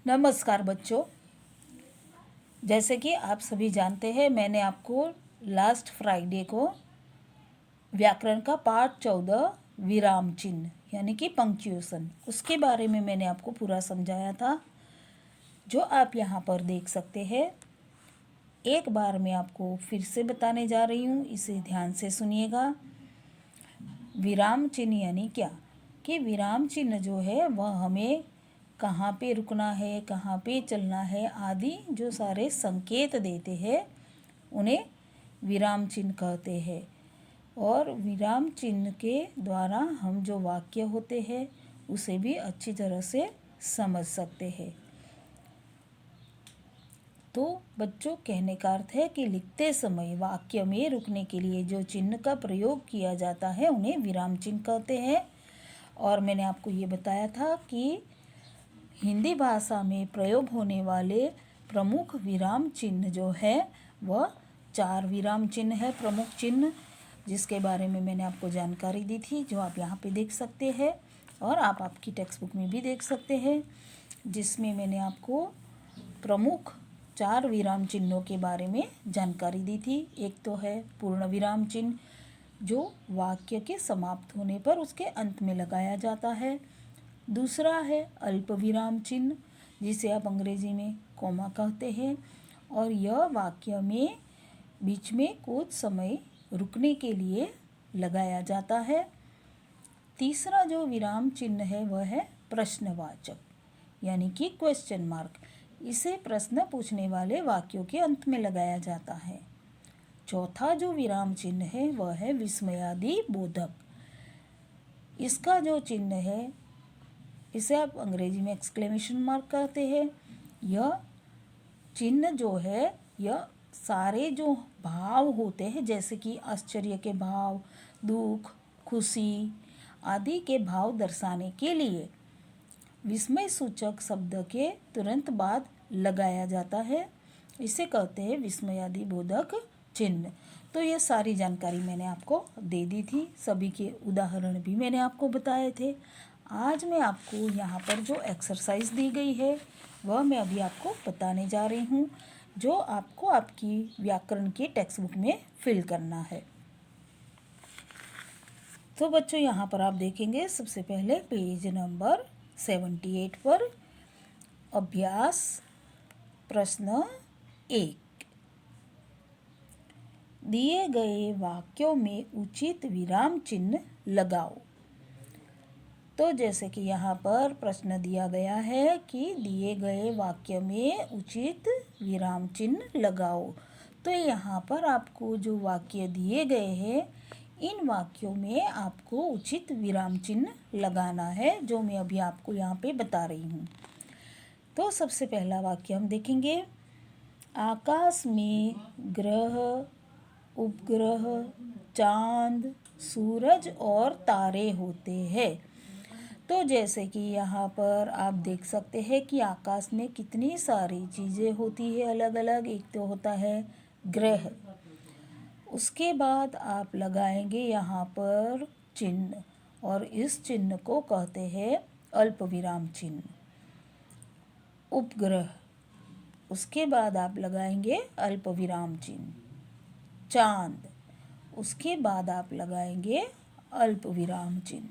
नमस्कार बच्चों। जैसे कि आप सभी जानते हैं, मैंने आपको लास्ट फ्राइडे को व्याकरण का पाठ 14 विराम चिन्ह यानी कि पंक्चुएशन उसके बारे में मैंने आपको पूरा समझाया था, जो आप यहाँ पर देख सकते हैं। एक बार मैं आपको फिर से बताने जा रही हूँ, इसे ध्यान से सुनिएगा। विराम चिन्ह यानी क्या कि विराम चिन्ह जो है वह हमें कहाँ पे रुकना है, कहाँ पे चलना है आदि जो सारे संकेत देते हैं उन्हें विराम चिन्ह कहते हैं। और विराम चिन्ह के द्वारा हम जो वाक्य होते हैं उसे भी अच्छी तरह से समझ सकते हैं। तो बच्चों, कहने का अर्थ है कि लिखते समय वाक्य में रुकने के लिए जो चिन्ह का प्रयोग किया जाता है उन्हें विराम चिन्ह कहते हैं। और मैंने आपको ये बताया था कि हिंदी भाषा में प्रयोग होने वाले प्रमुख विराम चिन्ह जो है वह 4 विराम चिन्ह है, प्रमुख चिन्ह, जिसके बारे में मैंने आपको जानकारी दी थी, जो आप यहाँ पे देख सकते हैं और आप आपकी टेक्स्ट बुक में भी देख सकते हैं, जिसमें मैंने आपको प्रमुख 4 विराम चिन्हों के बारे में जानकारी दी थी। एक तो है पूर्ण विराम चिन्ह, जो वाक्य के समाप्त होने पर उसके अंत में लगाया जाता है। दूसरा है अल्प विराम चिन्ह, जिसे आप अंग्रेजी में कॉमा कहते हैं, और यह वाक्य में बीच में कुछ समय रुकने के लिए लगाया जाता है। तीसरा जो विराम चिन्ह है वह है प्रश्नवाचक यानी कि क्वेश्चन मार्क। इसे प्रश्न पूछने वाले वाक्यों के अंत में लगाया जाता है। चौथा जो विराम चिन्ह है वह है विस्मयादि बोधक। इसका जो चिन्ह है इसे आप अंग्रेजी में एक्सक्लेमेशन मार्क कहते हैं। यह चिन्ह जो है यह सारे जो भाव होते हैं, जैसे कि आश्चर्य के भाव, दुख, खुशी आदि के भाव दर्शाने के लिए विस्मय सूचक शब्द के तुरंत बाद लगाया जाता है। इसे कहते हैं विस्मयादि बोधक चिन्ह। तो ये सारी जानकारी मैंने आपको दे दी थी, सभी के उदाहरण भी मैंने आपको बताए थे। आज मैं आपको यहाँ पर जो एक्सरसाइज दी गई है वह मैं अभी आपको बताने जा रही हूँ, जो आपको आपकी व्याकरण की टेक्स्ट बुक में फिल करना है। तो बच्चों, यहाँ पर आप देखेंगे सबसे पहले पेज नंबर 78 पर अभ्यास प्रश्न 1, दिए गए वाक्यों में उचित विराम चिन्ह लगाओ। तो जैसे कि यहाँ पर प्रश्न दिया गया है कि दिए गए वाक्य में उचित विराम चिन्ह लगाओ। तो यहाँ पर आपको जो वाक्य दिए गए हैं इन वाक्यों में आपको उचित विराम चिन्ह लगाना है, जो मैं अभी आपको यहाँ पे बता रही हूँ। तो सबसे पहला वाक्य हम देखेंगे, आकाश में ग्रह, उपग्रह, चांद, सूरज और तारे होते हैं। तो जैसे कि यहाँ पर आप देख सकते हैं कि आकाश में कितनी सारी चीज़ें होती है अलग अलग। एक तो होता है ग्रह, उसके बाद आप लगाएंगे यहाँ पर चिन्ह, और इस चिन्ह को कहते हैं अल्प विराम चिन्ह। उपग्रह, उसके बाद आप लगाएंगे अल्प विराम चिन्ह। चांद, उसके बाद आप लगाएंगे अल्प विराम चिन्ह।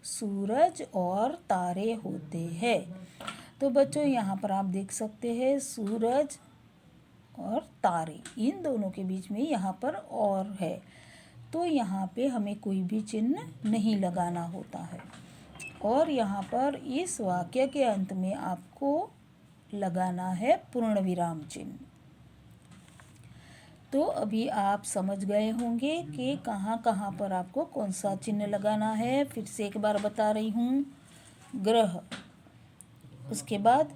सूरज और तारे होते हैं। तो बच्चों, यहाँ पर आप देख सकते हैं सूरज और तारे, इन दोनों के बीच में यहाँ पर और है, तो यहाँ पे हमें कोई भी चिन्ह नहीं लगाना होता है। और यहाँ पर इस वाक्य के अंत में आपको लगाना है पूर्ण विराम चिन्ह। तो अभी आप समझ गए होंगे कि कहाँ कहाँ पर आपको कौन सा चिन्ह लगाना है। फिर से एक बार बता रही हूँ, ग्रह, उसके बाद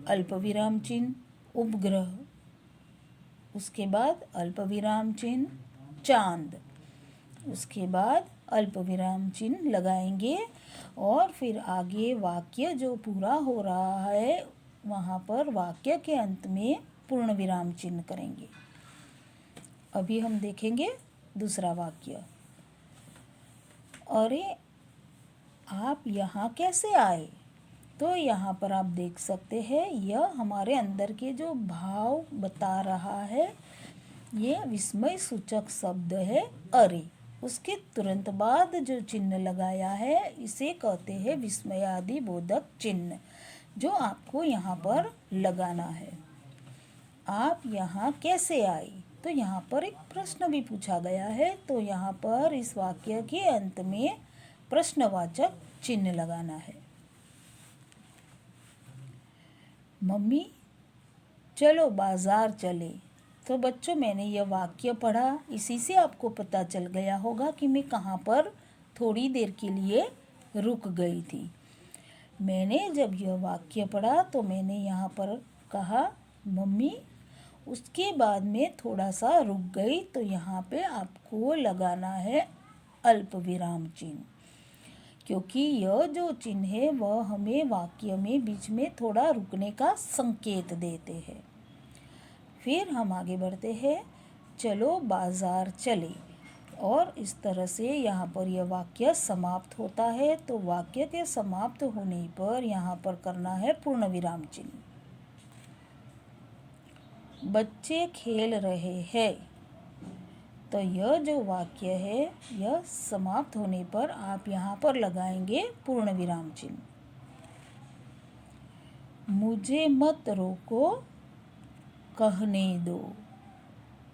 अल्प विराम चिन्ह, उपग्रह, उसके बाद अल्प विराम चिन्ह, चांद, उसके बाद अल्प विराम चिन्ह लगाएंगे, और फिर आगे वाक्य जो पूरा हो रहा है वहाँ पर वाक्य के अंत में पूर्ण विराम चिन्ह करेंगे। अभी हम देखेंगे दूसरा वाक्य, अरे आप यहाँ कैसे आए। तो यहाँ पर आप देख सकते हैं यह हमारे अंदर के जो भाव बता रहा है, ये विस्मय सूचक शब्द है अरे। उसके तुरंत बाद जो चिन्ह लगाया है इसे कहते हैं विस्मयादि बोधक चिन्ह, जो आपको यहाँ पर लगाना है। आप यहाँ कैसे आई, तो यहाँ पर एक प्रश्न भी पूछा गया है, तो यहाँ पर इस वाक्य के अंत में प्रश्नवाचक चिन्ह लगाना है। मम्मी चलो बाजार चले। तो बच्चों मैंने यह वाक्य पढ़ा, इसी से आपको पता चल गया होगा कि मैं कहाँ पर थोड़ी देर के लिए रुक गई थी। मैंने जब यह वाक्य पढ़ा तो मैंने यहाँ पर कहा मम्मी, उसके बाद में थोड़ा सा रुक गई, तो यहाँ पे आपको लगाना है अल्प विराम चिन्ह, क्योंकि यह जो चिन्ह है वह हमें वाक्य में बीच में थोड़ा रुकने का संकेत देते हैं। फिर हम आगे बढ़ते हैं, चलो बाजार चले, और इस तरह से यहाँ पर यह वाक्य समाप्त होता है। तो वाक्य के समाप्त होने पर यहाँ पर करना है पूर्ण विराम चिन्ह। बच्चे खेल रहे हैं, तो यह जो वाक्य है यह समाप्त होने पर आप यहाँ पर लगाएंगे पूर्ण विराम चिन्ह। मुझे मत रोको, कहने दो।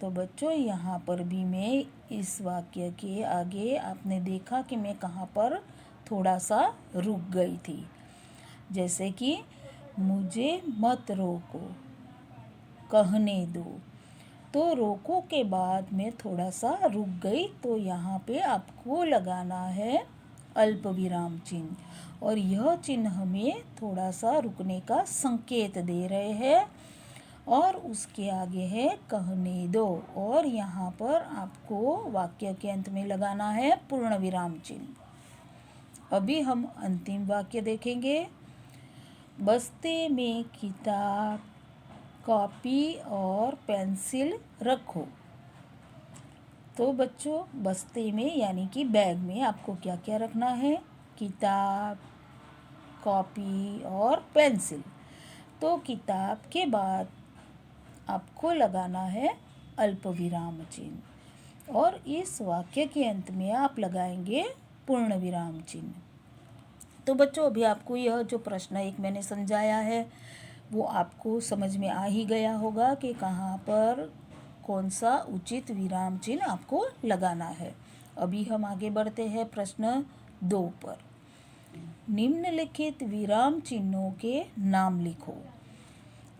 तो बच्चों यहाँ पर भी मैं इस वाक्य के आगे आपने देखा कि मैं कहाँ पर थोड़ा सा रुक गई थी, जैसे कि मुझे मत रोको, कहने दो। तो रोको के बाद मैं थोड़ा सा रुक गई, तो यहाँ पे आपको लगाना है अल्प विराम चिन्ह, और यह चिन्ह हमें थोड़ा सा रुकने का संकेत दे रहे हैं। और उसके आगे है कहने दो, और यहाँ पर आपको वाक्य के अंत में लगाना है पूर्ण विराम चिन्ह। अभी हम अंतिम वाक्य देखेंगे। बस्ते में किताब, कॉपी और पेंसिल रखो। तो बच्चों बस्ते में यानी कि बैग में आपको क्या क्या रखना है, किताब, कॉपी और पेंसिल। तो किताब के बाद आपको लगाना है अल्प विराम चिन्ह, और इस वाक्य के अंत में आप लगाएंगे पूर्ण विराम चिन्ह। तो बच्चों अभी आपको यह जो प्रश्न एक मैंने समझाया है वो आपको समझ में आ ही गया होगा कि कहाँ पर कौन सा उचित विराम चिन्ह आपको लगाना है। अभी हम आगे बढ़ते हैं प्रश्न 2 पर। निम्नलिखित विराम चिन्हों के नाम लिखो।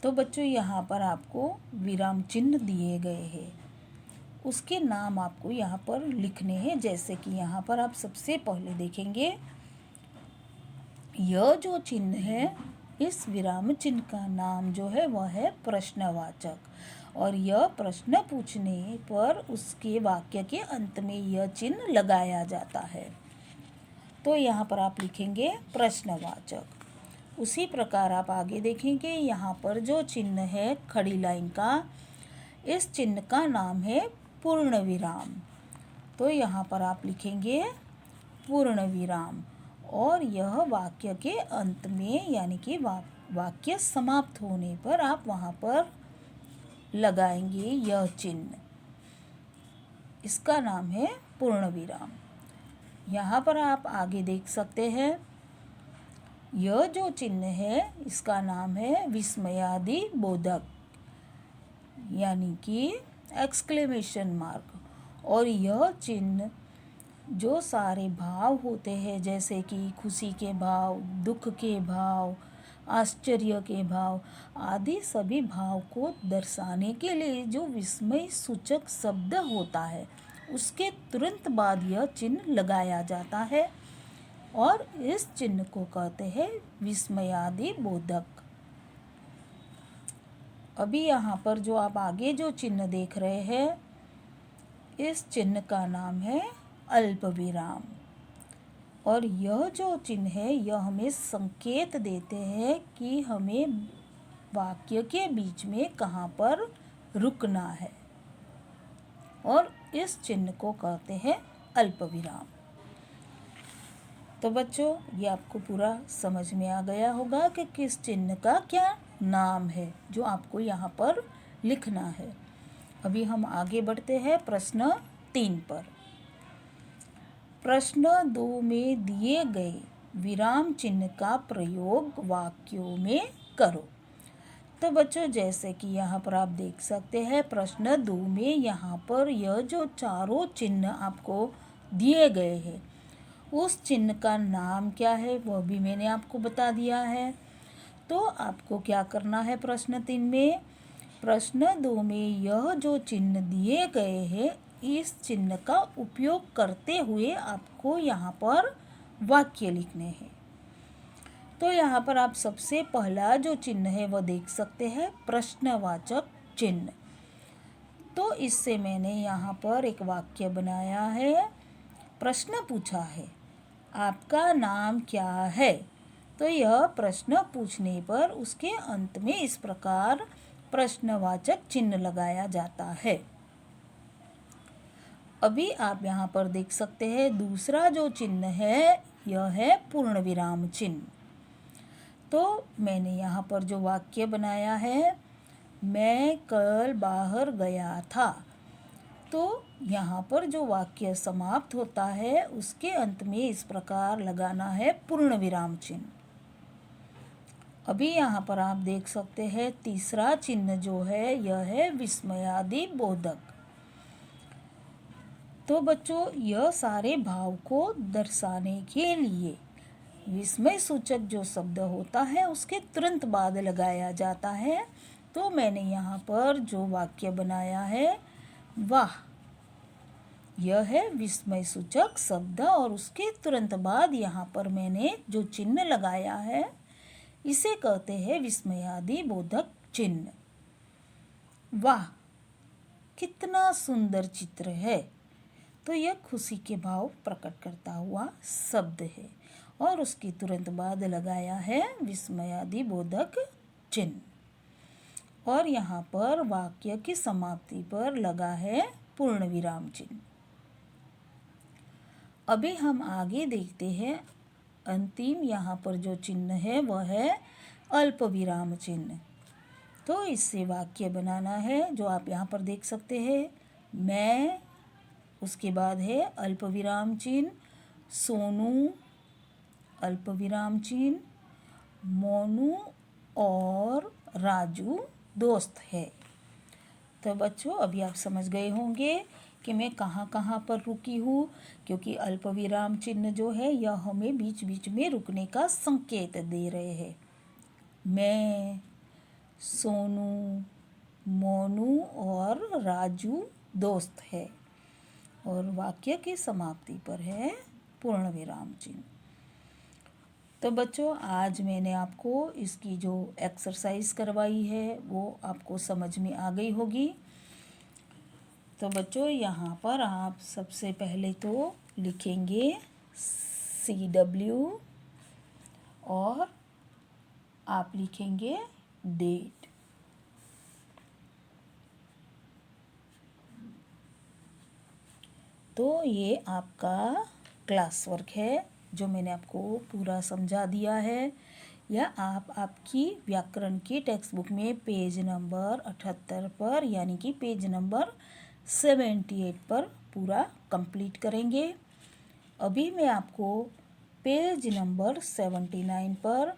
तो बच्चों यहाँ पर आपको विराम चिन्ह दिए गए हैं, उसके नाम आपको यहाँ पर लिखने हैं। जैसे कि यहाँ पर आप सबसे पहले देखेंगे यह जो चिन्ह है, इस विराम चिन्ह का नाम जो है वह है प्रश्नवाचक, और यह प्रश्न पूछने पर उसके वाक्य के अंत में यह चिन्ह लगाया जाता है। तो यहाँ पर आप लिखेंगे प्रश्नवाचक। उसी प्रकार आप आगे देखेंगे यहाँ पर जो चिन्ह है खड़ी लाइन का, इस चिन्ह का नाम है पूर्ण विराम। तो यहाँ पर आप लिखेंगे पूर्ण विराम, और यह वाक्य के अंत में यानी कि वाक्य समाप्त होने पर आप वहाँ पर लगाएंगे यह चिन्ह, इसका नाम है पूर्ण विराम। यहाँ पर आप आगे देख सकते हैं यह जो चिन्ह है इसका नाम है विस्मयादि बोधक, यानी कि एक्सक्लेमेशन मार्क। और यह चिन्ह जो सारे भाव होते हैं, जैसे कि खुशी के भाव, दुख के भाव, आश्चर्य के भाव आदि सभी भाव को दर्शाने के लिए जो विस्मय सूचक शब्द होता है उसके तुरंत बाद यह चिन्ह लगाया जाता है, और इस चिन्ह को कहते हैं विस्मयादि बोधक। अभी यहाँ पर जो आप आगे जो चिन्ह देख रहे हैं, इस चिन्ह का नाम है अल्प विराम, और यह जो चिन्ह है यह हमें संकेत देते हैं कि हमें वाक्य के बीच में कहाँ पर रुकना है, और इस चिन्ह को कहते हैं अल्प विराम। तो बच्चों ये आपको पूरा समझ में आ गया होगा कि किस चिन्ह का क्या नाम है जो आपको यहाँ पर लिखना है। अभी हम आगे बढ़ते हैं प्रश्न 3 पर। प्रश्न 2 में दिए गए विराम चिन्ह का प्रयोग वाक्यों में करो। तो बच्चों जैसे कि यहाँ पर आप देख सकते हैं प्रश्न 2 में यहाँ पर यह जो चारों चिन्ह आपको दिए गए हैं उस चिन्ह का नाम क्या है वह भी मैंने आपको बता दिया है। तो आपको क्या करना है प्रश्न 3 में, प्रश्न 2 में यह जो चिन्ह दिए गए हैं इस चिन्ह का उपयोग करते हुए आपको यहाँ पर वाक्य लिखने हैं। तो यहाँ पर आप सबसे पहला जो चिन्ह है वह देख सकते हैं प्रश्नवाचक चिन्ह। तो इससे मैंने यहाँ पर एक वाक्य बनाया है। प्रश्न पूछा है आपका नाम क्या है। तो यह प्रश्न पूछने पर उसके अंत में इस प्रकार प्रश्नवाचक चिन्ह लगाया जाता है। अभी आप यहाँ पर देख सकते हैं दूसरा जो चिन्ह है यह है पूर्ण विराम चिन्ह। तो मैंने यहाँ पर जो वाक्य बनाया है मैं कल बाहर गया था। तो यहाँ पर जो वाक्य समाप्त होता है उसके अंत में इस प्रकार लगाना है पूर्ण विराम चिन्ह। अभी यहाँ पर आप देख सकते हैं तीसरा चिन्ह जो है यह है विस्मयादि बोधक। तो बच्चों यह सारे भाव को दर्शाने के लिए विस्मय सूचक जो शब्द होता है उसके तुरंत बाद लगाया जाता है। तो मैंने यहाँ पर जो वाक्य बनाया है वाह, यह है विस्मय सूचक शब्द और उसके तुरंत बाद यहाँ पर मैंने जो चिन्ह लगाया है इसे कहते हैं विस्मयादि बोधक चिन्ह। वाह कितना सुंदर चित्र है। तो यह खुशी के भाव प्रकट करता हुआ शब्द है और उसके तुरंत बाद लगाया है विस्मयादि बोधक चिन्ह और यहाँ पर वाक्य की समाप्ति पर लगा है पूर्ण विराम चिन्ह। अभी हम आगे देखते हैं अंतिम यहाँ पर जो चिन्ह है वह है अल्प विराम चिन्ह। तो इससे वाक्य बनाना है जो आप यहाँ पर देख सकते हैं मैं, उसके बाद है अल्प विराम चिन्ह सोनू, अल्प विराम चिन्ह मोनू और राजू दोस्त है। तो बच्चों अभी आप समझ गए होंगे कि मैं कहाँ कहाँ पर रुकी हूँ, क्योंकि अल्प विराम चिन्ह जो है यह हमें बीच बीच में रुकने का संकेत दे रहे हैं। मैं, सोनू, मोनू और राजू दोस्त है और वाक्य की समाप्ति पर है पूर्ण विराम चिन्ह। तो बच्चों आज मैंने आपको इसकी जो एक्सरसाइज करवाई है वो आपको समझ में आ गई होगी। तो बच्चों यहाँ पर आप सबसे पहले तो लिखेंगे CW और आप लिखेंगे डेट। तो ये आपका क्लास वर्क है जो मैंने आपको पूरा समझा दिया है। या आप आपकी व्याकरण की टेक्स्ट बुक में पेज नंबर 78 पर यानी कि पेज नंबर 78 पर पूरा कंप्लीट करेंगे। अभी मैं आपको पेज नंबर 79 पर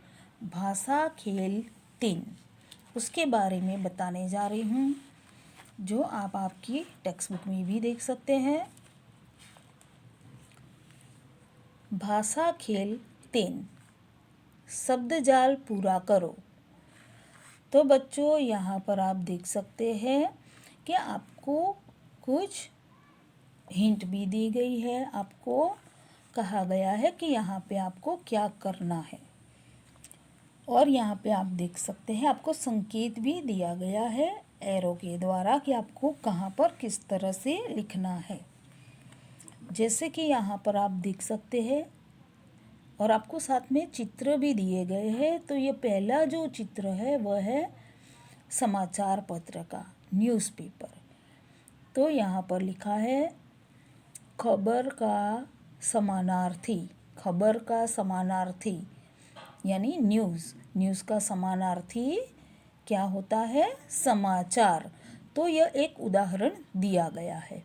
भाषा खेल 3 उसके बारे में बताने जा रही हूँ जो आप आपकी टेक्स्ट बुक में भी देख सकते हैं। भाषा खेल 3 शब्द जाल पूरा करो। तो बच्चों यहाँ पर आप देख सकते हैं कि आपको कुछ हिंट भी दी गई है। आपको कहा गया है कि यहाँ पे आपको क्या करना है और यहाँ पे आप देख सकते हैं आपको संकेत भी दिया गया है एरो के द्वारा कि आपको कहाँ पर किस तरह से लिखना है। जैसे कि यहाँ पर आप देख सकते हैं और आपको साथ में चित्र भी दिए गए हैं। तो ये पहला जो चित्र है वह है समाचार पत्र का, न्यूज़पेपर। तो यहाँ पर लिखा है खबर का समानार्थी, खबर का समानार्थी यानी न्यूज़ का समानार्थी क्या होता है? समाचार। तो यह एक उदाहरण दिया गया है।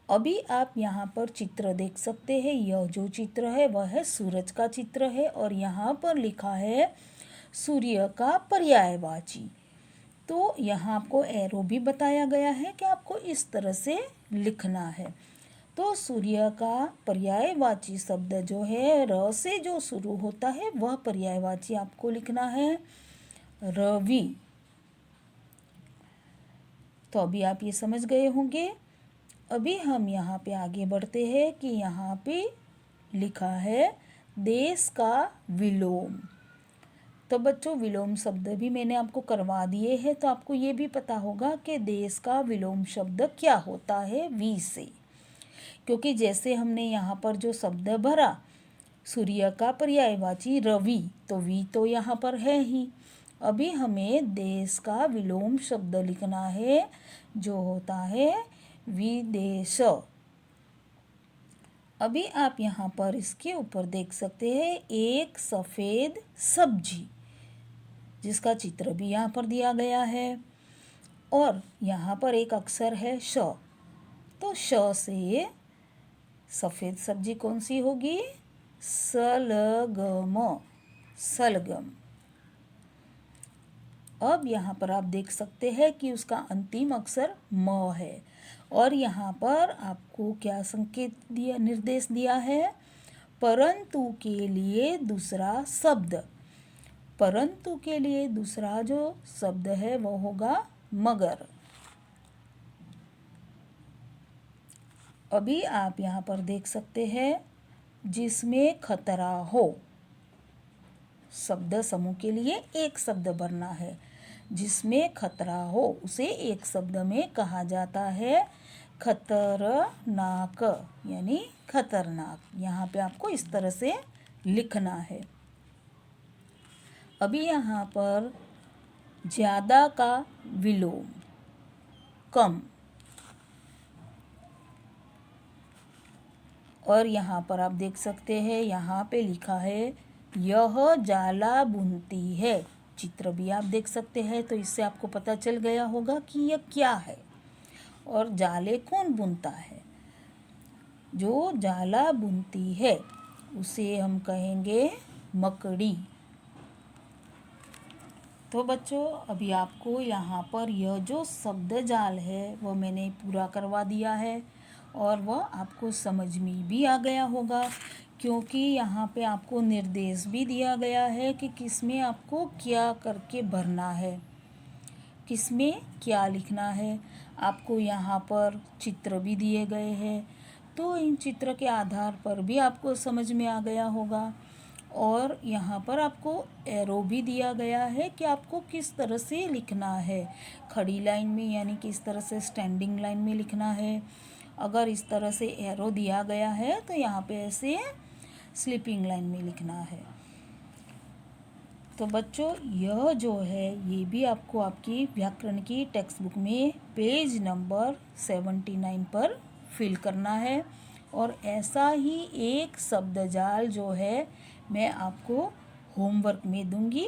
अभी आप यहाँ पर चित्र देख सकते हैं। यह जो चित्र है वह है सूरज का चित्र है और यहाँ पर लिखा है सूर्य का पर्यायवाची। तो यहाँ आपको एरो भी बताया गया है कि आपको इस तरह से लिखना है। तो सूर्य का पर्यायवाची शब्द जो है र से जो शुरू होता है वह पर्यायवाची आपको लिखना है रवि। तो अभी आप ये समझ गए होंगे। अभी हम यहाँ पे आगे बढ़ते हैं कि यहाँ पे लिखा है देश का विलोम। तो बच्चों विलोम शब्द भी मैंने आपको करवा दिए हैं, तो आपको ये भी पता होगा कि देश का विलोम शब्द क्या होता है वी से। क्योंकि जैसे हमने यहाँ पर जो शब्द भरा सूर्य का पर्यायवाची रवि, तो वी तो यहाँ पर है ही। अभी हमें देश का विलोम शब्द लिखना है जो होता है विदेश। अभी आप यहाँ पर इसके ऊपर देख सकते हैं एक सफ़ेद सब्जी, जिसका चित्र भी यहाँ पर दिया गया है। और यहाँ पर एक अक्षर है श, तो श से सफ़ेद सब्जी कौन सी होगी? सलगम, सलगम। अब यहाँ पर आप देख सकते हैं कि उसका अंतिम अक्षर म है और यहाँ पर आपको क्या संकेत दिया, निर्देश दिया है? परंतु के लिए दूसरा शब्द। परंतु के लिए दूसरा जो शब्द है वो होगा मगर। अभी आप यहाँ पर देख सकते हैं जिसमें खतरा हो। शब्द समूह के लिए एक शब्द भरना है। जिसमें खतरा हो उसे एक शब्द में कहा जाता है खतरनाक, यानी खतरनाक। यहाँ पे आपको इस तरह से लिखना है। अभी यहाँ पर ज़्यादा का विलोम कम, और यहाँ पर आप देख सकते हैं यहाँ पे लिखा है यह जाला बुनती है। चित्र भी आप देख सकते हैं, तो इससे आपको पता चल गया होगा कि यह क्या है और जाले कौन बुनता है। जो जाला बुनती है उसे हम कहेंगे मकड़ी। तो बच्चों अभी आपको यहाँ पर यह जो शब्द जाल है वो मैंने पूरा करवा दिया है और वह आपको समझ में भी आ गया होगा, क्योंकि यहाँ पे आपको निर्देश भी दिया गया है कि किसमें आपको क्या करके भरना है, किसमें क्या लिखना है। आपको यहाँ पर चित्र भी दिए गए हैं, तो इन चित्र के आधार पर भी आपको समझ में आ गया होगा। और यहाँ पर आपको एरो भी दिया गया है कि आपको किस तरह से लिखना है। खड़ी लाइन में यानी कि इस तरह से स्टैंडिंग लाइन में लिखना है। अगर इस तरह से एरो दिया गया है तो यहाँ पे ऐसे स्लीपिंग लाइन में लिखना है। तो बच्चों यह जो है ये भी आपको आपकी व्याकरण की टेक्स्ट बुक में पेज नंबर 79 पर फिल करना है। और ऐसा ही एक शब्दजाल जो है मैं आपको होमवर्क में दूंगी,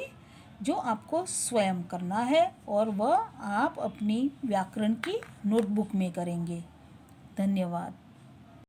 जो आपको स्वयं करना है और वह आप अपनी व्याकरण की नोटबुक में करेंगे। धन्यवाद।